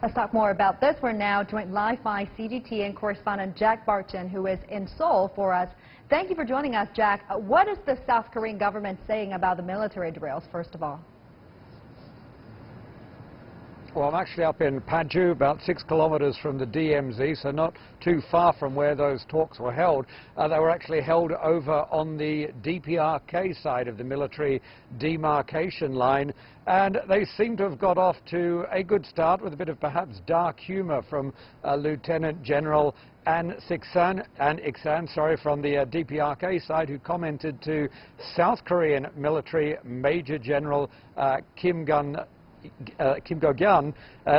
Let's talk more about this. We're now joined live by CGTN correspondent Jack Barton, who is in Seoul for us. Thank you for joining us, Jack. What is the South Korean government saying about the military drills, first of all? Well, I'm actually up in Paju, about 6 kilometers from the DMZ, so not too far from where those talks were held. They were actually held over on the DPRK side of the military demarcation line, and they seem to have got off to a good start with a bit of perhaps dark humor from Lieutenant General Iksan from the DPRK side, who commented to South Korean military Major General Kim Go-gyeon,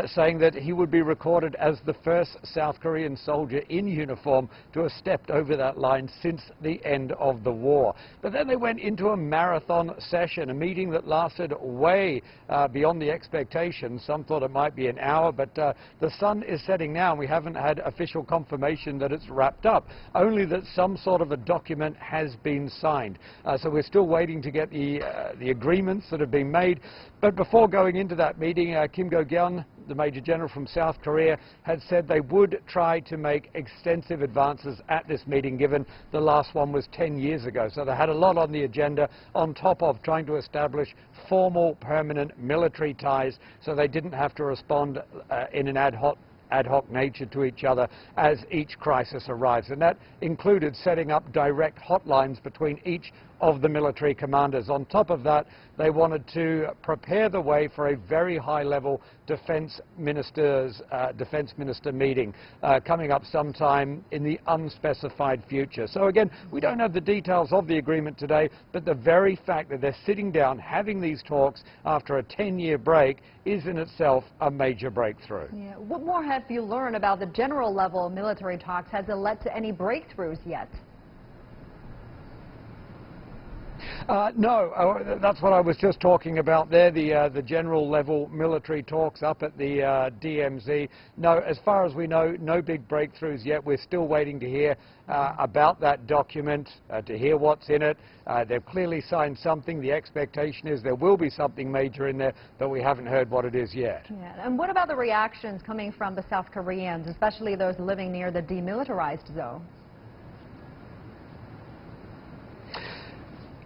saying that he would be recorded as the first South Korean soldier in uniform to have stepped over that line since the end of the war. But then they went into a marathon session, a meeting that lasted way beyond the expectations. Some thought it might be an hour, but the sun is setting now, and we haven't had official confirmation that it's wrapped up, only that some sort of a document has been signed. So we're still waiting to get the agreements that have been made. But before going into that meeting, Kim Go-gyeon, the Major General from South Korea, had said they would try to make extensive advances at this meeting, given the last one was 10 years ago. So they had a lot on the agenda, on top of trying to establish formal, permanent military ties, so they didn't have to respond in an ad hoc nature to each other as each crisis arrives. And that included setting up direct hotlines between each of the military commanders. On top of that, they wanted to prepare the way for a very high-level defense minister meeting coming up sometime in the unspecified future. So again, we don't have the details of the agreement today, but the very fact that they're sitting down having these talks after a 10-year break is in itself a major breakthrough. Yeah. What more have you learned about the general level of military talks? Has it led to any breakthroughs yet? No, that's what I was just talking about there, the general level military talks up at the DMZ. No, as far as we know, no big breakthroughs yet. We're still waiting to hear about that document, to hear what's in it. They've clearly signed something. The expectation is there will be something major in there, but we haven't heard what it is yet. Yeah. And what about the reactions coming from the South Koreans, especially those living near the demilitarized zone?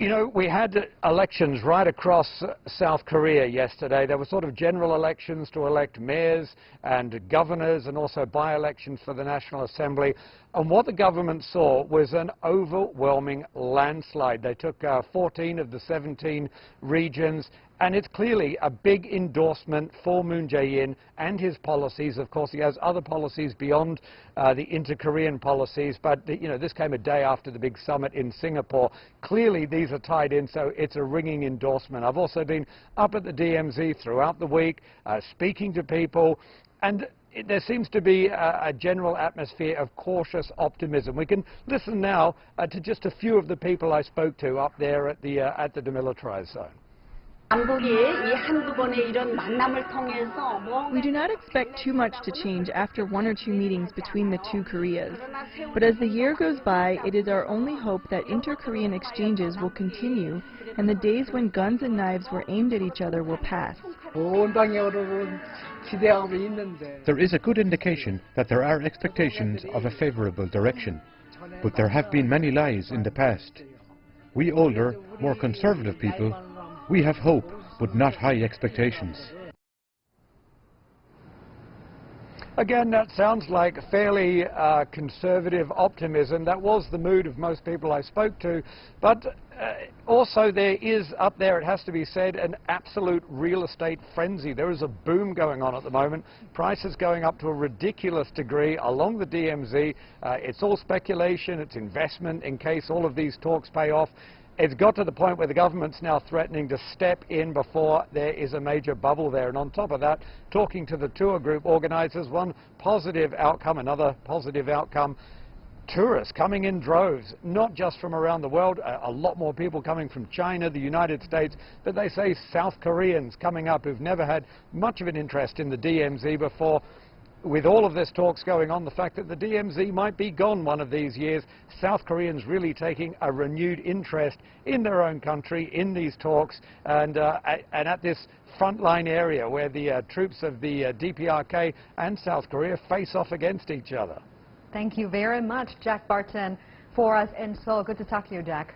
You know, we had elections right across South Korea yesterday. There were sort of general elections to elect mayors and governors, and also by-elections for the National Assembly. And what the government saw was an overwhelming landslide. They took 14 of the 17 regions, and it's clearly a big endorsement for Moon Jae-in and his policies. Of course, he has other policies beyond the inter-Korean policies, but you know, this came a day after the big summit in Singapore. Clearly, these are tied in, so it's a ringing endorsement. I've also been up at the DMZ throughout the week, speaking to people, and there seems to be a general atmosphere of cautious optimism. We can listen now to just a few of the people I spoke to up there at the demilitarized zone. We do not expect too much to change after one or two meetings between the two Koreas. But as the year goes by, it is our only hope that inter-Korean exchanges will continue and the days when guns and knives were aimed at each other will pass. There is a good indication that there are expectations of a favorable direction, but there have been many lies in the past. We older, more conservative people, we have hope, but not high expectations. Again, that sounds like fairly conservative optimism. That was the mood of most people I spoke to. But also there is up there, it has to be said, an absolute real estate frenzy. There is a boom going on at the moment. Prices going up to a ridiculous degree along the DMZ. It's all speculation, it's investment in case all of these talks pay off. It's got to the point where the government's now threatening to step in before there is a major bubble there. And on top of that, talking to the tour group organizers, one positive outcome, another positive outcome, tourists coming in droves, not just from around the world, a lot more people coming from China, the United States, but they say South Koreans coming up who've never had much of an interest in the DMZ before. with all of this talks going on, the fact that the DMZ might be gone one of these years, South Koreans really taking a renewed interest in their own country, in these talks, and at this frontline area where the troops of the DPRK and South Korea face off against each other. Thank you very much, Jack Barton, for us in Seoul. Good to talk to you, Jack.